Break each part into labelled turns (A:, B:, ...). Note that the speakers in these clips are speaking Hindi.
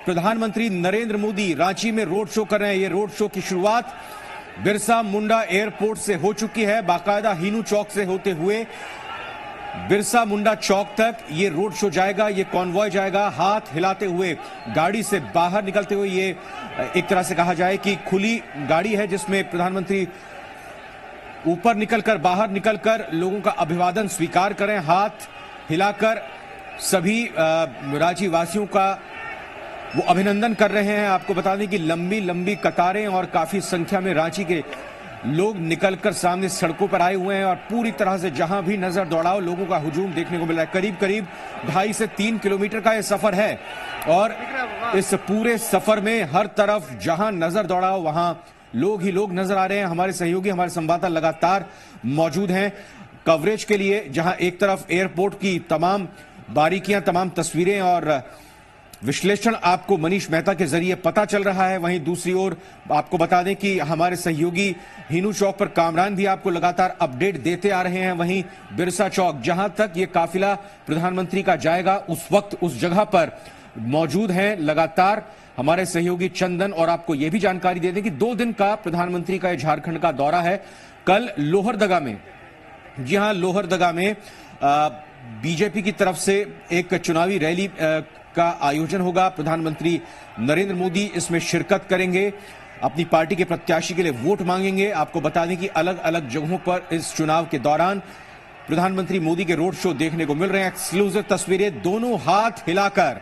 A: प्रधानमंत्री नरेंद्र मोदी रांची में रोड शो कर रहे हैं। ये रोड शो की शुरुआत बिरसा मुंडा एयरपोर्ट से हो चुकी है। बाकायदा हिनू चौक से होते हुए बिरसा मुंडा चौक तक ये रोड शो जाएगा, ये कॉन्वॉय जाएगा, हाथ हिलाते हुए गाड़ी से बाहर निकलते हुए। ये एक तरह से कहा जाए कि खुली गाड़ी है जिसमें प्रधानमंत्री ऊपर निकलकर बाहर निकलकर लोगों का अभिवादन स्वीकार करें, हाथ हिलाकर सभी रांची वासियों का वो अभिनंदन कर रहे हैं। आपको बता दें कि लंबी लंबी कतारें और काफी संख्या में रांची के लोग निकलकर सामने सड़कों पर आए हुए हैं और पूरी तरह से जहां भी नजर दौड़ाओ लोगों का हुजूम देखने को मिल रहा है। करीब करीब 2.5 से 3 किलोमीटर का यह सफर है और इस पूरे सफर में हर तरफ जहां नजर दौड़ाओ वहां लोग ही लोग नजर आ रहे हैं। हमारे सहयोगी, हमारे संवाददाता लगातार मौजूद हैं कवरेज के लिए, जहां एक तरफ एयरपोर्ट की तमाम बारीकियां, तमाम तस्वीरें और विश्लेषण आपको मनीष मेहता के जरिए पता चल रहा है। वहीं दूसरी ओर आपको बता दें कि हमारे सहयोगी हिनू चौक पर कामरान भी आपको लगातार अपडेट देते आ रहे हैं। वहीं बिरसा चौक जहां तक ये काफिला प्रधानमंत्री का जाएगा उस वक्त उस जगह पर मौजूद हैं लगातार हमारे सहयोगी चंदन। और आपको यह भी जानकारी दे दें कि 2 दिन का प्रधानमंत्री का झारखंड का दौरा है। कल लोहरदगा में, जी हां, लोहरदगा में बीजेपी की तरफ से एक चुनावी रैली का आयोजन होगा। प्रधानमंत्री नरेंद्र मोदी इसमें शिरकत करेंगे, अपनी पार्टी के प्रत्याशी के लिए वोट मांगेंगे। आपको बता दें कि अलग अलग जगहों पर इस चुनाव के दौरान प्रधानमंत्री मोदी के रोड शो देखने को मिल रहे हैं। एक्सक्लूसिव तस्वीरें, दोनों हाथ हिलाकर,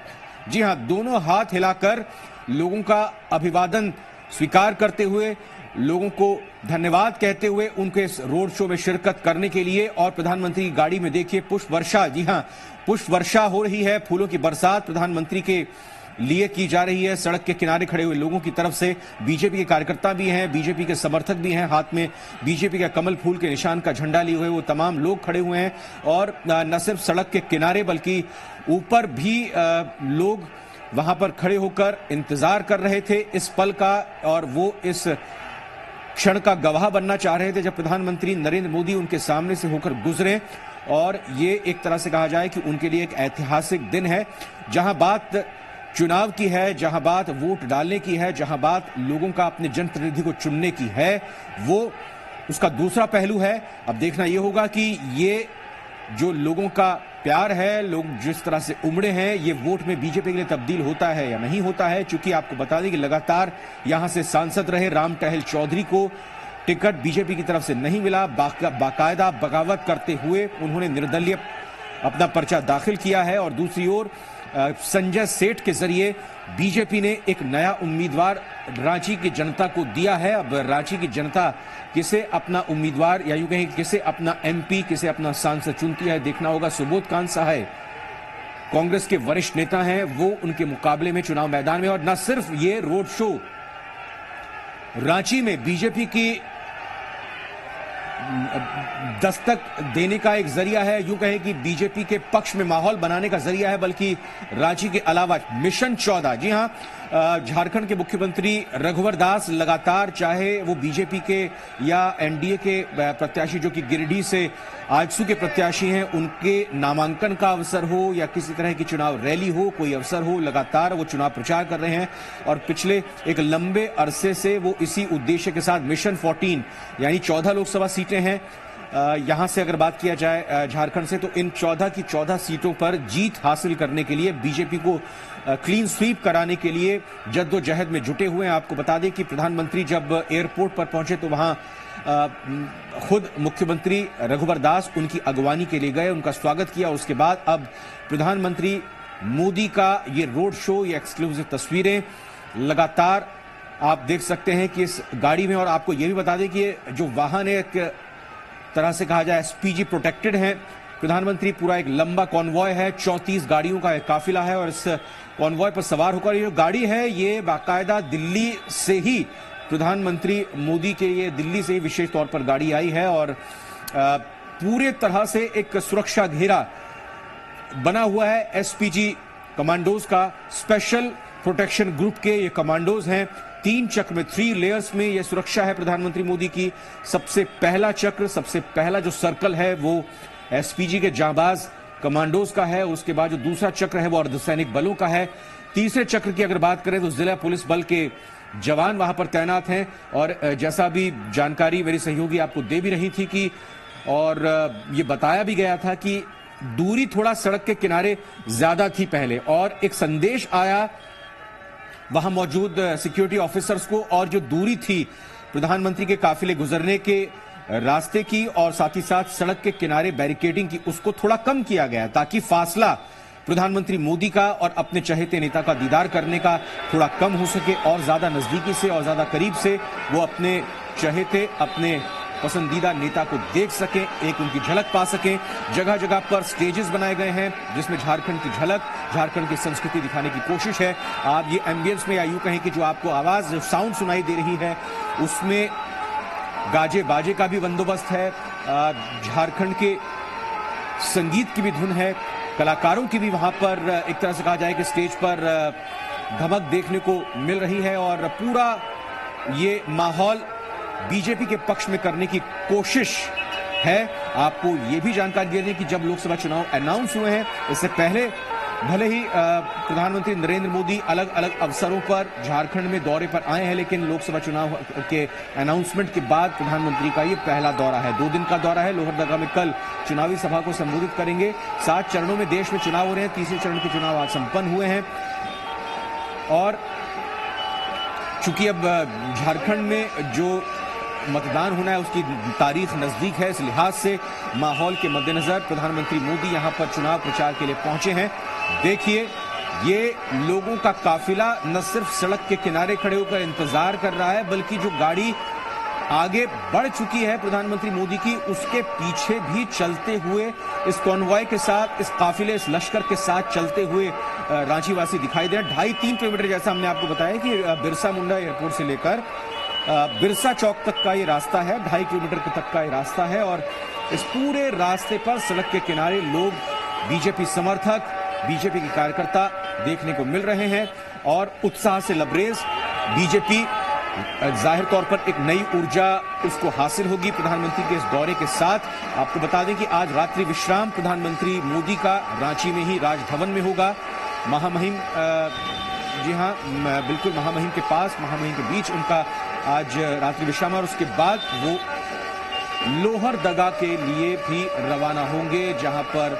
A: जी हां, दोनों हाथ हिलाकर लोगों का अभिवादन स्वीकार करते हुए, लोगों को धन्यवाद कहते हुए उनके इस रोड शो में शिरकत करने के लिए। और प्रधानमंत्री की गाड़ी में देखिए पुष्प वर्षा, जी हां, पुष्प वर्षा हो रही है, फूलों की बरसात प्रधानमंत्री के लिए की जा रही है। सड़क के किनारे खड़े हुए लोगों की तरफ से बीजेपी के कार्यकर्ता भी हैं, बीजेपी के समर्थक भी हैं, हाथ में बीजेपी का कमल फूल के निशान का झंडा लिए हुए वो तमाम लोग खड़े हुए हैं। और न सिर्फ सड़क के किनारे बल्कि ऊपर भी लोग वहां पर खड़े होकर इंतजार कर रहे थे इस पल का, और वो इस क्षण का गवाह बनना चाह रहे थे जब प्रधानमंत्री नरेंद्र मोदी उनके सामने से होकर गुजरे। और ये एक तरह से कहा जाए कि उनके लिए एक ऐतिहासिक दिन है, जहां बात चुनाव की है, जहां बात वोट डालने की है, जहां बात लोगों का अपने जनप्रतिनिधि को चुनने की है, वो उसका दूसरा पहलू है। अब देखना यह होगा कि ये जो लोगों का प्यार है, लोग जिस तरह से उमड़े हैं, ये वोट में बीजेपी के लिए तब्दील होता है या नहीं होता है। चूंकि आपको बता दें कि लगातार यहां से सांसद रहे राम टहल चौधरी को टिकट बीजेपी की तरफ से नहीं मिला। बाकायदा बगावत करते हुए उन्होंने निर्दलीय अपना पर्चा दाखिल किया है। और दूसरी ओर संजय सेठ के जरिए बीजेपी ने एक नया उम्मीदवार रांची की जनता को दिया है। अब रांची की जनता किसे अपना उम्मीदवार या यूं कहें किसे अपना एमपी, किसे अपना सांसद चुनती है, देखना होगा। सुबोध कांत सहाय कांग्रेस के वरिष्ठ नेता हैं, वो उनके मुकाबले में चुनाव मैदान में। और न सिर्फ ये रोड शो रांची में बीजेपी की दस्तक देने का एक जरिया है, यूं कहें कि बीजेपी के पक्ष में माहौल बनाने का जरिया है, बल्कि रांची के अलावा मिशन 14, जी हां, झारखंड के मुख्यमंत्री रघुवर दास लगातार, चाहे वो बीजेपी के या एनडीए के प्रत्याशी जो कि गिरिडीह से आजसू के प्रत्याशी हैं, उनके नामांकन का अवसर हो या किसी तरह की चुनाव रैली हो, कोई अवसर हो, लगातार वो चुनाव प्रचार कर रहे हैं। और पिछले एक लंबे अरसे से वो इसी उद्देश्य के साथ मिशन 14 यानी 14 लोकसभा सीटें हैं यहां से अगर बात किया जाए झारखंड से, तो इन 14 की 14 सीटों पर जीत हासिल करने के लिए बीजेपी को क्लीन स्वीप कराने के लिए जद्दोजहद में जुटे हुए हैं। आपको बता दें कि प्रधानमंत्री जब एयरपोर्ट पर पहुंचे तो वहां खुद मुख्यमंत्री रघुवर दास उनकी अगवानी के लिए गए, उनका स्वागत किया। उसके बाद अब प्रधानमंत्री मोदी का ये रोड शो, ये एक्सक्लूसिव तस्वीरें लगातार आप देख सकते हैं कि इस गाड़ी में। और आपको यह भी बता दें कि जो वाहन है एक तरह से कहा जाए एसपीजी प्रोटेक्टेड है। प्रधानमंत्री पूरा एक लंबा कॉन्वॉय है, 34 गाड़ियों का एक काफिला है और इस कॉन्वॉय पर सवार होकर ये जो गाड़ी है ये बाकायदा दिल्ली से ही प्रधानमंत्री मोदी के लिए दिल्ली से ही विशेष तौर पर गाड़ी आई है। और पूरे तरह से एक सुरक्षा घेरा बना हुआ है एसपीजी कमांडोज का, स्पेशल प्रोटेक्शन ग्रुप के ये कमांडोज हैं। 3 चक्र में, 3 लेयर्स में यह सुरक्षा है प्रधानमंत्री मोदी की। सबसे पहला चक्र, सबसे पहला जो सर्कल है वो एसपीजी के जांबाज कमांडोज का है। उसके बाद जो दूसरा चक्र है वो अर्धसैनिक बलों का है। तीसरे चक्र की अगर बात करें तो जिला पुलिस बल के जवान वहां पर तैनात हैं और जैसा भी जानकारी मेरी सहयोगी आपको दे भी रही थी कि और ये बताया भी गया था कि दूरी थोड़ा सड़क के किनारे ज्यादा थी पहले और एक संदेश आया वहां मौजूद सिक्योरिटी ऑफिसर्स को और जो दूरी थी प्रधानमंत्री के काफिले गुजरने के रास्ते की और साथ ही साथ सड़क के किनारे बैरिकेडिंग की उसको थोड़ा कम किया गया ताकि फासला प्रधानमंत्री मोदी का और अपने चहेते नेता का दीदार करने का थोड़ा कम हो सके और ज्यादा नजदीकी से और ज्यादा करीब से वो अपने चहेते अपने पसंदीदा नेता को देख सकें, एक उनकी झलक पा सकें। जगह जगह पर स्टेजेस बनाए गए हैं जिसमें झारखंड की झलक, झारखंड की संस्कृति दिखाने की कोशिश है। आप ये एम्बियंस में या यूं कहें कि जो आपको आवाज साउंड सुनाई दे रही है उसमें गाजे बाजे का भी बंदोबस्त है, झारखंड के संगीत की भी धुन है, कलाकारों की भी वहां पर एक तरह से कहा जाए कि स्टेज पर धमक देखने को मिल रही है और पूरा ये माहौल बीजेपी के पक्ष में करने की कोशिश है। आपको यह भी जानकारी दे दें कि जब लोकसभा चुनाव अनाउंस हुए हैं इससे पहले भले ही प्रधानमंत्री नरेंद्र मोदी अलग अलग अवसरों पर झारखंड में दौरे पर आए हैं, लेकिन लोकसभा चुनाव के अनाउंसमेंट के बाद प्रधानमंत्री का ये पहला दौरा है। 2 दिन का दौरा है। लोहरदगा में कल चुनावी सभा को संबोधित करेंगे। 7 चरणों में देश में चुनाव हो रहे हैं। तीसरे चरण के चुनाव आज संपन्न हुए हैं और चूंकि अब झारखंड में जो मतदान होना है उसकी तारीख नजदीक है, इस लिहाज से माहौल के मद्देनजर प्रधानमंत्री मोदी यहां पर चुनाव प्रचार के लिए पहुंचे हैं। देखिए ये लोगों का काफिला न सिर्फ सड़क के किनारे खड़े होकर इंतजार कर रहा है बल्कि जो गाड़ी आगे बढ़ चुकी है प्रधानमंत्री मोदी की उसके पीछे भी चलते हुए इस कॉन्वॉय के साथ, इस काफिले, इस लश्कर के साथ चलते हुए रांची वासी दिखाई दे रहे हैं। 2.5-3 किलोमीटर जैसा हमने आपको बताया कि बिरसा मुंडा एयरपोर्ट से लेकर बिरसा चौक तक का ये रास्ता है, 2.5 किलोमीटर तक का ये रास्ता है और इस पूरे रास्ते पर सड़क के किनारे लोग बीजेपी समर्थक, बीजेपी के कार्यकर्ता देखने को मिल रहे हैं और उत्साह से लबरेज। बीजेपी जाहिर तौर पर एक नई ऊर्जा उसको हासिल होगी प्रधानमंत्री के इस दौरे के साथ। आपको बता दें कि आज रात्रि विश्राम प्रधानमंत्री मोदी का रांची में ही राजभवन में होगा। महामहिम, जी हां, बिल्कुल महामहिम के पास, महामहिम के बीच उनका आज रात्रि विश्राम और उसके बाद वो लोहरदगा के लिए भी रवाना होंगे जहां पर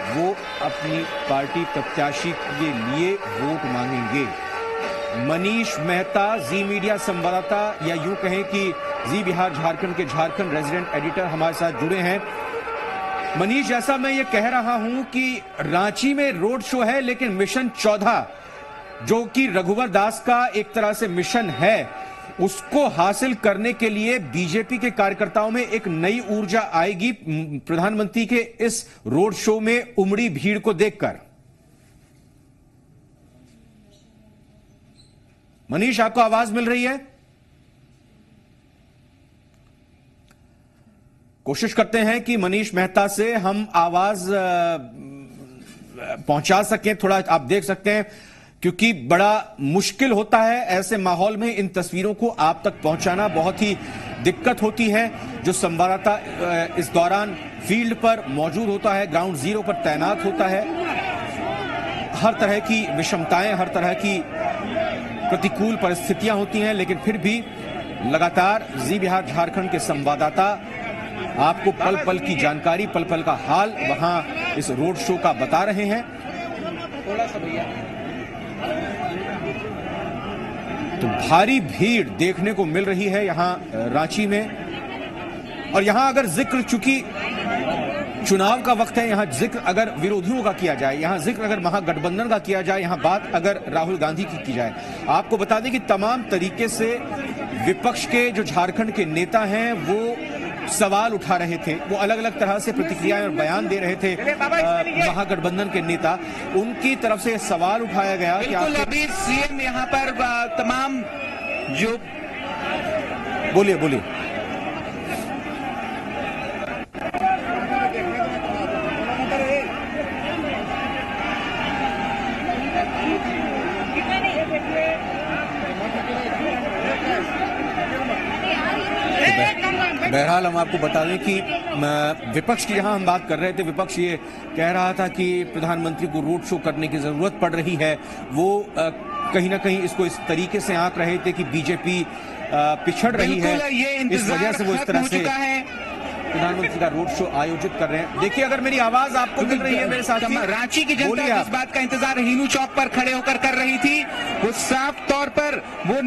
A: वो अपनी पार्टी प्रत्याशी के लिए वोट मांगेंगे। मनीष मेहता, जी मीडिया संवाददाता या यूं कहें कि जी बिहार झारखंड के झारखंड रेजिडेंट एडिटर हमारे साथ जुड़े हैं। मनीष, जैसा मैं ये कह रहा हूं कि रांची में रोड शो है लेकिन मिशन 14 जो कि रघुवर दास का एक तरह से मिशन है उसको हासिल करने के लिए बीजेपी के कार्यकर्ताओं में एक नई ऊर्जा आएगी प्रधानमंत्री के इस रोड शो में उमड़ी भीड़ को देखकर। मनीष, आपको आवाज मिल रही है? कोशिश करते हैं कि मनीष मेहता से हम आवाज पहुंचा सकें। थोड़ा आप देख सकते हैं क्योंकि बड़ा मुश्किल होता है ऐसे माहौल में इन तस्वीरों को आप तक पहुंचाना, बहुत ही दिक्कत होती है। जो संवाददाता इस दौरान फील्ड पर मौजूद होता है, ग्राउंड जीरो पर तैनात होता है, हर तरह की विषमताएं, हर तरह की प्रतिकूल परिस्थितियां होती हैं, लेकिन फिर भी लगातार जी बिहार झारखंड के संवाददाता आपको पल पल की जानकारी, पल पल का हाल वहां इस रोड शो का बता रहे हैं। थोड़ा सा भैया, तो भारी भीड़ देखने को मिल रही है यहां रांची में। और यहां अगर जिक्र, चूंकि चुनाव का वक्त है, यहां जिक्र अगर विरोधियों का किया जाए, यहां जिक्र अगर महागठबंधन का किया जाए, यहां बात अगर राहुल गांधी की जाए, आपको बता दें कि तमाम तरीके से विपक्ष के जो झारखंड के नेता हैं वो सवाल उठा रहे थे, वो अलग अलग तरह से प्रतिक्रियाएं और बयान दे रहे थे। महागठबंधन के नेता, उनकी तरफ से सवाल उठाया गया कि
B: अभी सीएम यहां पर तमाम जो,
A: बोलिए बहरहाल हम आपको बता दें कि विपक्ष की जहां हम बात कर रहे थे, विपक्ष ये कह रहा था कि प्रधानमंत्री को रोड शो करने की जरूरत पड़ रही है। वो कहीं ना कहीं इसको इस तरीके से आंक रहे थे कि बीजेपी पिछड़ रही है, इस वजह से वो इस तरह से प्रधानमंत्री का रोड शो आयोजित कर रहे हैं। देखिए, अगर मेरी आवाज आपको मिल रही है मेरे साथी,
B: रांची की जनता इस बात का इंतजार हिनू चौक पर खड़े होकर कर रही थी। वो साफ तौर पर वो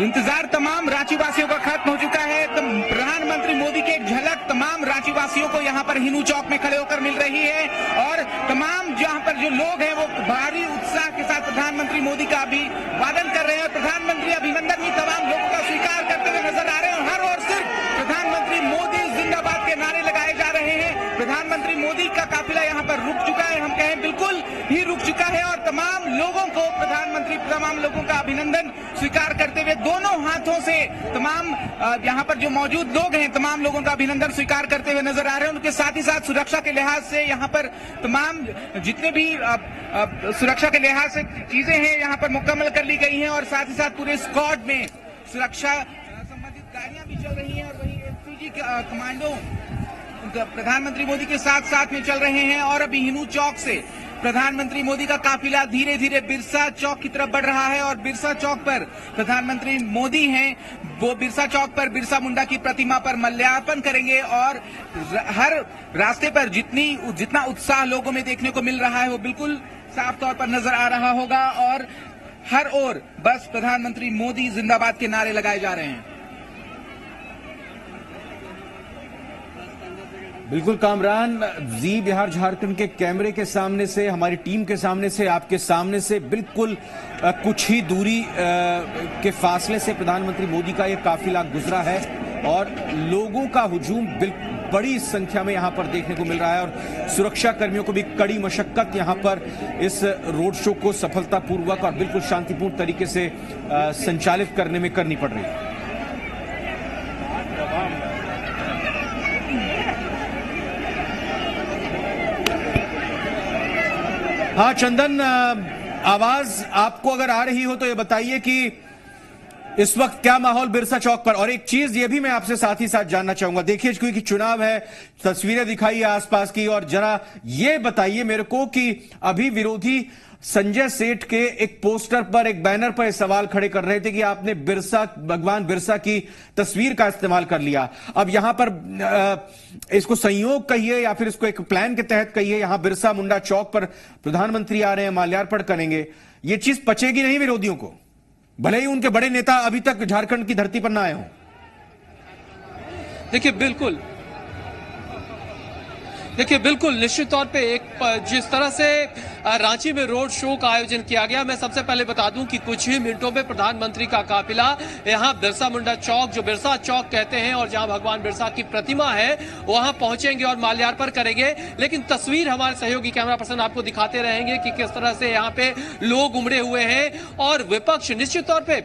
B: इंतजार तमाम रांची वासियों का खत्म हो चुका है। प्रधानमंत्री मोदी की एक झलक तमाम रांची वासियों को यहाँ पर हिनू चौक में खड़े होकर मिल रही है और तमाम यहाँ पर जो लोग हैं वो भारी उत्साह के साथ प्रधानमंत्री मोदी का अभिवादन कर रहे हैं और प्रधानमंत्री अभिनंदन भी तमाम लोगों का स्वीकार करते हुए नजर आ रहे हैं। हर ओर सिर्फ प्रधानमंत्री मोदी जिंदाबाद के नारे लगाए जा रहे हैं। प्रधानमंत्री मोदी का काफिला यहाँ पर रुक चुका है, हम कहें बिल्कुल ही रुक चुका है और तमाम लोगों को तमाम लोगों का अभिनंदन स्वीकार करते हुए दोनों हाथों से तमाम यहाँ पर जो मौजूद लोग हैं तमाम लोगों का अभिनंदन स्वीकार करते हुए नजर आ रहे हैं। उनके साथ ही साथ सुरक्षा के लिहाज से यहाँ पर तमाम जितने भी सुरक्षा के लिहाज से चीजें हैं यहाँ पर मुकम्मल कर ली गई हैं और साथ ही साथ पूरे स्क्वाड में सुरक्षा संबंधित गाड़ियां भी चल रही हैं और वही एसपीजी कमांडो प्रधानमंत्री मोदी के साथ साथ में चल रहे हैं और अभी हिनू चौक से प्रधानमंत्री मोदी का काफिला धीरे धीरे बिरसा चौक की तरफ बढ़ रहा है और बिरसा चौक पर प्रधानमंत्री मोदी हैं, वो बिरसा चौक पर बिरसा मुंडा की प्रतिमा पर माल्यार्पण करेंगे और हर रास्ते पर जितना उत्साह लोगों में देखने को मिल रहा है वो बिल्कुल साफ तौर पर नजर आ रहा होगा और हर ओर बस प्रधानमंत्री मोदी जिंदाबाद के नारे लगाए जा रहे हैं।
A: बिल्कुल कामरान, जी बिहार झारखंड के कैमरे के सामने से, हमारी टीम के सामने से, आपके सामने से बिल्कुल कुछ ही दूरी के फासले से प्रधानमंत्री मोदी का ये काफिला गुजरा है और लोगों का हुजूम बड़ी संख्या में यहां पर देखने को मिल रहा है और सुरक्षा कर्मियों को भी कड़ी मशक्कत यहां पर इस रोड शो को सफलतापूर्वक और बिल्कुल शांतिपूर्ण तरीके से संचालित करने में करनी पड़ रही है। हाँ चंदन, आवाज आपको अगर आ रही हो तो ये बताइए कि इस वक्त क्या माहौल बिरसा चौक पर। और एक चीज ये भी मैं आपसे साथ ही साथ जानना चाहूंगा, देखिए क्योंकि चुनाव है, तस्वीरें दिखाई आसपास की, और जरा ये बताइए मेरे को कि अभी विरोधी संजय सेठ के एक पोस्टर पर, एक बैनर पर सवाल खड़े कर रहे थे कि आपने भगवान बिरसा की तस्वीर का इस्तेमाल कर लिया। अब यहां पर इसको संयोग कहिए या फिर इसको एक प्लान के तहत कहिए, यहां बिरसा मुंडा चौक पर प्रधानमंत्री आ रहे हैं, माल्यार्पण करेंगे, ये चीज पचेगी नहीं विरोधियों को, भले ही उनके बड़े नेता अभी तक झारखंड की धरती पर ना आए हों।
C: देखिए बिल्कुल निश्चित तौर पे जिस तरह से रांची में रोड शो का आयोजन किया गया, मैं सबसे पहले बता दूं कि कुछ ही मिनटों में प्रधानमंत्री का काफिला यहां बिरसा मुंडा चौक, जो बिरसा चौक कहते हैं और जहां भगवान बिरसा की प्रतिमा है, वहां पहुंचेंगे और माल्यार्पण करेंगे। लेकिन तस्वीर हमारे सहयोगी कैमरा पर्सन आपको दिखाते रहेंगे कि किस तरह से यहां पे लोग उमड़े हुए हैं और विपक्ष निश्चित तौर पे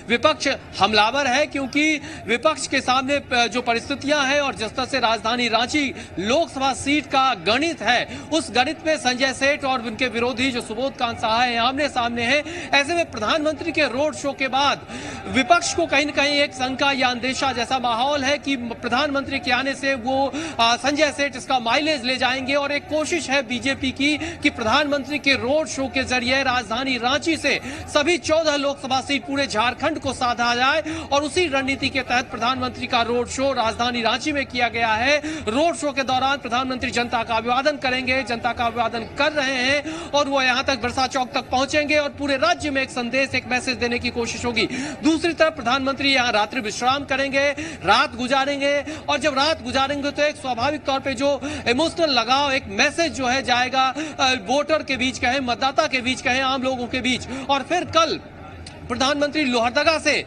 C: विपक्ष हमलावर है, क्योंकि विपक्ष के सामने जो परिस्थितियां हैं और जिस तरह से राजधानी रांची लोकसभा सीट का गणित है, उस गणित में संजय सेठ और उनके विरोधी जो सुबोध कांत साहा है आमने सामने हैं। ऐसे में प्रधानमंत्री के रोड शो के बाद विपक्ष को कहीं न कहीं एक शंका या अंदेशा जैसा माहौल है कि प्रधानमंत्री के आने से वो संजय सेठ इसका माइलेज ले जाएंगे और एक कोशिश है बीजेपी की कि प्रधानमंत्री के रोड शो के जरिए राजधानी रांची से सभी 14 लोकसभा सीट पूरे झारखंड को साधा जाए और उसी रणनीति के तहत प्रधानमंत्री का रोड शो राजधानी रांची में किया गया है। रोड शो के दौरान प्रधानमंत्री जनता का अभिवादन करेंगे, जनता का अभिवादन कर रहे हैं और वो यहां तक बिरसा चौक तक पहुंचेंगे और पूरे राज्य में एक संदेश, एक मैसेज देने की कोशिश होगी। दूसरी तरफ प्रधानमंत्री यहां रात्रि विश्राम करेंगे, रात गुजारेंगे और जब रात गुजारेंगे तो एक स्वाभाविक तौर पर जो इमोशनल लगाव, एक मैसेज जो है जाएगा वोटर के बीच कहें, मतदाता के बीच कहें, आम लोगों के बीच। और फिर कल प्रधानमंत्री लोहरदगा से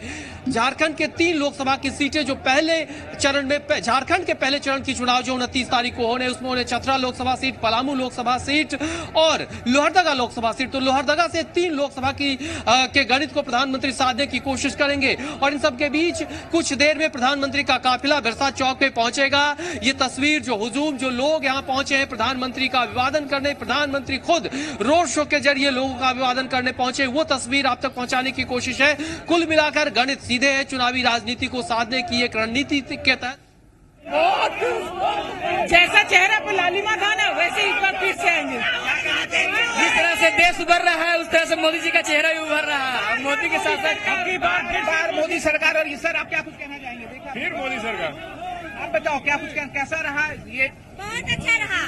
C: झारखंड के 3 लोकसभा की सीटें जो पहले चरण में, झारखंड के पहले चरण की चुनाव जो 29 तारीख को होने, उसमें उन्हें चतरा लोकसभा सीट, पलामू लोकसभा सीट और लोहरदगा लोकसभा सीट, तो लोहरदगा से 3 लोकसभा की के गणित को प्रधानमंत्री साधने की कोशिश करेंगे। और इन सब के बीच कुछ देर में प्रधानमंत्री का काफिला बिरसा चौक पे पहुंचेगा। ये तस्वीर, जो हुजूम, जो लोग यहाँ पहुंचे हैं प्रधानमंत्री का अभिवादन करने, प्रधानमंत्री खुद रोड शो के जरिए लोगों का अभिवादन करने पहुंचे, वो तस्वीर आप तक पहुंचाने की कोशिश है। कुल मिलाकर गणित सीधे है, चुनावी राजनीति को साधने की एक रणनीति के तहत
D: जैसा चेहरा पे लालिमा था ना, वैसे इस बार फिर से आएंगे।
E: जिस तरह से देश उभर रहा है, उस तरह से मोदी जी का चेहरा भी उभर रहा है। मोदी के साथ साथ
B: अबकी बार मोदी सरकार। और ये सर, आप क्या कुछ कहना चाहेंगे? देखा
F: फिर मोदी सरकार।
B: आप बताओ क्या कुछ कैसा रहा ये?
G: बहुत अच्छा रहा,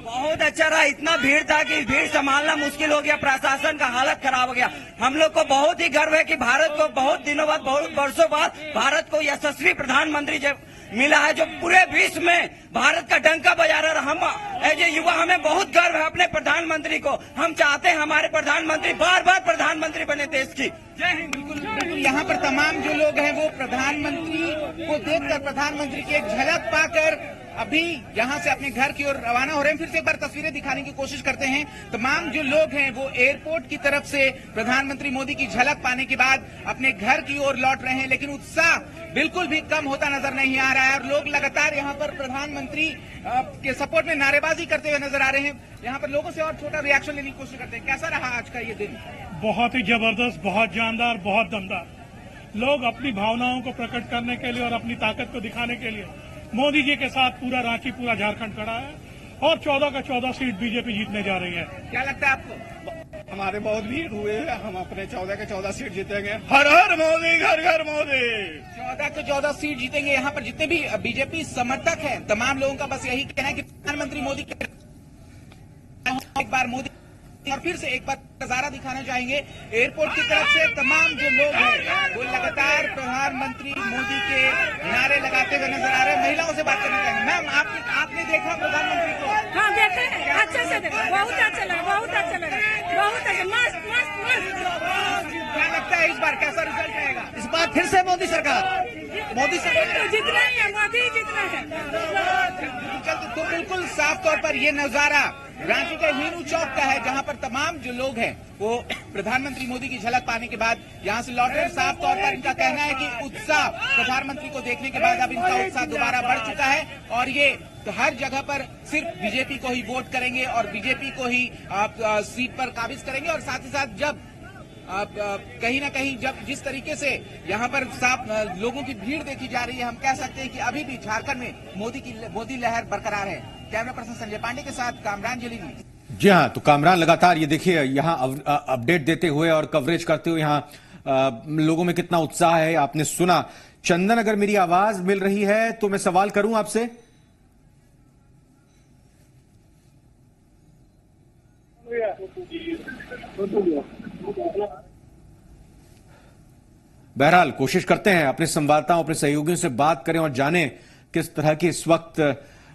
G: बहुत अच्छा रहा। इतना भीड़ था कि भीड़ संभालना मुश्किल हो गया, प्रशासन का हालत खराब हो गया। हम लोग को बहुत ही गर्व है कि भारत को बहुत दिनों बाद, बहुत वर्षों बाद भारत को यशस्वी प्रधानमंत्री जब मिला है, जो पूरे विश्व में भारत का डंका बजा रहा है। हम एज ए युवा हमें बहुत गर्व है अपने प्रधानमंत्री को। हम चाहते हैं हमारे प्रधानमंत्री बार बार प्रधानमंत्री बने देश की।
B: जय हिंद। बिल्कुल बिल्कुल, यहाँ पर तमाम जो लोग हैं वो प्रधानमंत्री को देखकर, प्रधानमंत्री की एक झलक पाकर अभी यहाँ से अपने घर की ओर रवाना हो रहे हैं। फिर से एक बार तस्वीरें दिखाने की कोशिश करते हैं। तमाम जो लोग हैं वो एयरपोर्ट की तरफ से प्रधानमंत्री मोदी की झलक पाने के बाद अपने घर की ओर लौट रहे हैं, लेकिन उत्साह बिल्कुल भी कम होता नजर नहीं आ रहा है। और लोग लगातार यहाँ पर प्रधानमंत्री के सपोर्ट में नारेबाजी करते हुए नजर आ रहे हैं। यहाँ पर लोगों से और छोटा रिएक्शन लेने की कोशिश करते हैं। कैसा रहा आज का ये दिन?
F: बहुत ही जबरदस्त, बहुत जानदार, बहुत दमदार। लोग अपनी भावनाओं को प्रकट करने के लिए और अपनी ताकत को दिखाने के लिए मोदी जी के साथ पूरा रांची, पूरा झारखंड खड़ा है और 14 का 14 सीट बीजेपी जीतने जा रही है।
B: क्या लगता है आपको?
F: हमारे बहुत भीड़ हुए हैं, हम अपने 14 के 14 सीट जीतेंगे। हर हर मोदी, घर घर मोदी।
B: 14 के 14 सीट जीतेंगे। यहाँ पर जितने भी बीजेपी समर्थक हैं, तमाम लोगों का बस यही कहना है कि प्रधानमंत्री मोदी के एक बार मोदी। और फिर से एक बार नजारा दिखाना चाहेंगे एयरपोर्ट की तरफ से। तमाम जो लोग हैं वो लगातार प्रधानमंत्री मोदी के नारे लगाते हुए नजर आ रहे हैं। महिलाओं से बात करना चाहेंगे। मैम, आपने देखा प्रधानमंत्री को?
D: हाँ, देखे हैं, अच्छे से देखा, बहुत अच्छा लगा, बहुत अच्छा लगा, बहुत अच्छा, मस्त मस्त मस्त।
B: क्या लगता है इस बार कैसा रिजल्ट रहेगा?
G: इस बार फिर से मोदी सरकार, मोदी सरकार
D: जितना ही है, मोदी जितना है।
B: तो बिल्कुल साफ तौर पर ये नजारा रांची के हीनू चौक का है, जहां पर तमाम जो लोग हैं वो प्रधानमंत्री मोदी की झलक पाने के बाद यहां से लौट रहे हैं। साफ तौर पर इनका कहना है कि उत्साह प्रधानमंत्री को देखने के बाद अब इनका उत्साह दोबारा बढ़ चुका है और ये तो हर जगह पर सिर्फ बीजेपी को ही वोट करेंगे और बीजेपी को ही सीट पर काबिज करेंगे। और साथ ही साथ जब कहीं ना कहीं जब जिस तरीके से यहाँ पर साफ लोगों की भीड़ देखी जा रही है, हम कह सकते हैं कि अभी भी झारखंड में मोदी लहर बरकरार है। कैमरा पर्सन संजय पांडे के साथ कामरान जलीली।
A: जी हाँ, तो कामरान लगातार ये देखिए यहाँ अपडेट देते हुए और कवरेज करते हुए यहाँ लोगों में कितना उत्साह है आपने सुना। चंदन, अगर मेरी आवाज मिल रही है तो मैं सवाल करूं आपसे। बहरहाल कोशिश करते हैं अपने संवाददाताओं, अपने सहयोगियों से बात करें और जानें किस तरह की इस वक्त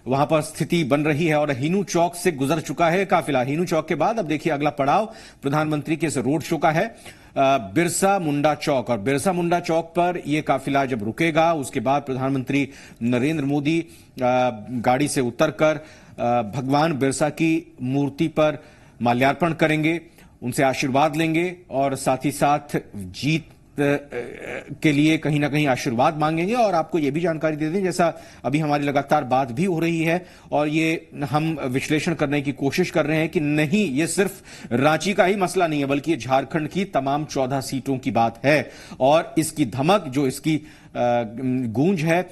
A: वहां पर स्थिति बन रही है। और हीनू चौक से गुजर चुका है काफिला। हीनू चौक के बाद अब देखिए अगला पड़ाव प्रधानमंत्री के इस रोड शो का है बिरसा मुंडा चौक। और बिरसा मुंडा चौक पर यह काफिला जब रुकेगा उसके बाद प्रधानमंत्री नरेंद्र मोदी गाड़ी से उतरकर भगवान बिरसा की मूर्ति पर माल्यार्पण करेंगे, उनसे आशीर्वाद लेंगे और साथ ही साथ जीत के लिए कहीं ना कहीं आशीर्वाद मांगेंगे। और आपको यह भी जानकारी दे दें, जैसा अभी हमारी लगातार बात भी हो रही है और ये हम विश्लेषण करने की कोशिश कर रहे हैं कि नहीं, ये सिर्फ रांची का ही मसला नहीं है बल्कि ये झारखंड की तमाम 14 सीटों की बात है। और इसकी धमक, जो इसकी गूंज है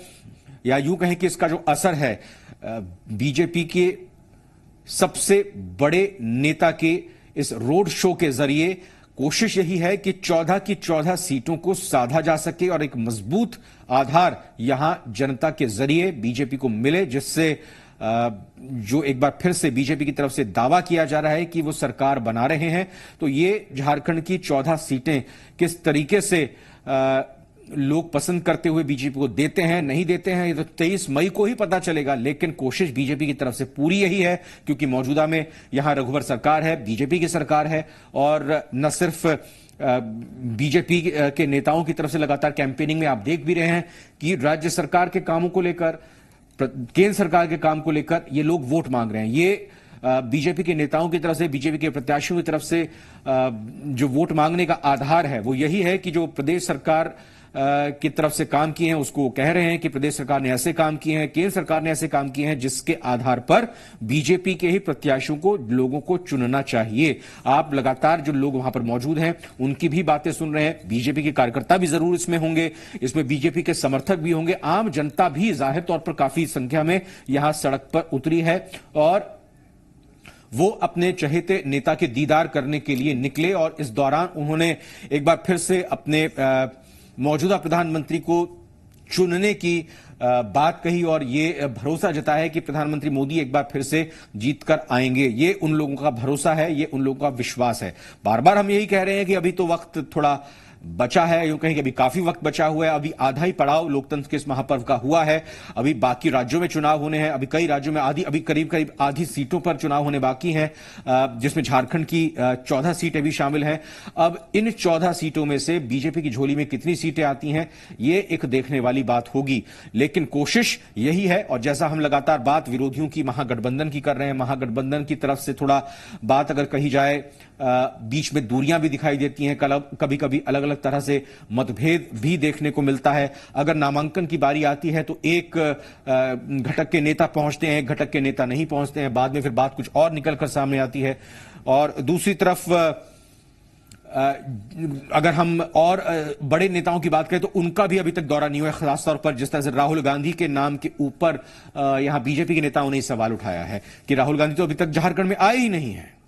A: या यूं कहें कि इसका जो असर है बीजेपी के सबसे बड़े नेता के इस रोड शो के जरिए कोशिश यही है कि 14 की 14 सीटों को साधा जा सके और एक मजबूत आधार यहां जनता के जरिए बीजेपी को मिले, जिससे जो एक बार फिर से बीजेपी की तरफ से दावा किया जा रहा है कि वो सरकार बना रहे हैं। तो ये झारखंड की 14 सीटें किस तरीके से लोग पसंद करते हुए बीजेपी को देते हैं नहीं देते हैं, ये तो 23 मई को ही पता चलेगा। लेकिन कोशिश बीजेपी की तरफ से पूरी यही है क्योंकि मौजूदा में यहां रघुवर सरकार है, बीजेपी की सरकार है और न सिर्फ बीजेपी के नेताओं की तरफ से लगातार कैंपेनिंग में आप देख भी रहे हैं कि राज्य सरकार के कामों को लेकर, केंद्र सरकार के काम को लेकर ये लोग वोट मांग रहे हैं। ये बीजेपी के नेताओं की तरफ से, बीजेपी के प्रत्याशियों की तरफ से जो वोट मांगने का आधार है वो यही है कि जो प्रदेश सरकार की तरफ से काम किए हैं उसको कह रहे हैं कि प्रदेश सरकार ने ऐसे काम किए हैं, केंद्र सरकार ने ऐसे काम किए हैं जिसके आधार पर बीजेपी के ही प्रत्याशियों को, लोगों को चुनना चाहिए। आप लगातार जो लोग वहां पर मौजूद हैं उनकी भी बातें सुन रहे हैं। बीजेपी के कार्यकर्ता भी जरूर इसमें होंगे, इसमें बीजेपी के समर्थक भी होंगे, आम जनता भी जाहिर तौर पर काफी संख्या में यहां सड़क पर उतरी है और वो अपने चहेते नेता के दीदार करने के लिए निकले। और इस दौरान उन्होंने एक बार फिर से अपने मौजूदा प्रधानमंत्री को चुनने की बात कही और ये भरोसा जताया है कि प्रधानमंत्री मोदी एक बार फिर से जीतकर आएंगे। ये उन लोगों का भरोसा है, ये उन लोगों का विश्वास है। बार बार हम यही कह रहे हैं कि अभी तो वक्त थोड़ा बचा है, यूं कहें कि अभी काफी वक्त बचा हुआ है। अभी आधा ही पड़ाव लोकतंत्र के इस महापर्व का हुआ है। अभी बाकी राज्यों में चुनाव होने हैं, अभी कई राज्यों में अभी करीब आधी सीटों पर चुनाव होने बाकी हैं, जिसमें झारखंड की 14 सीटें भी शामिल हैं। अब इन 14 सीटों में से बीजेपी की झोली में कितनी सीटें आती हैं ये एक देखने वाली बात होगी, लेकिन कोशिश यही है। और जैसा हम लगातार बात विरोधियों की महागठबंधन की कर रहे हैं, महागठबंधन की तरफ से थोड़ा बात अगर कही जाए, बीच में दूरियां भी दिखाई देती हैं, कभी कभी अलग अलग तरह से मतभेद भी देखने को मिलता है। अगर नामांकन की बारी आती है तो एक घटक के नेता पहुंचते हैं, एक घटक के नेता नहीं पहुंचते हैं, बाद में फिर बात कुछ और निकलकर सामने आती है। और दूसरी तरफ अगर हम और बड़े नेताओं की बात करें तो उनका भी अभी तक दौरा नहीं हुआ है, खासतौर पर जिस तरह से राहुल गांधी के नाम के ऊपर यहां बीजेपी के नेताओं ने सवाल उठाया है कि राहुल गांधी तो अभी तक झारखंड में आए ही नहीं है।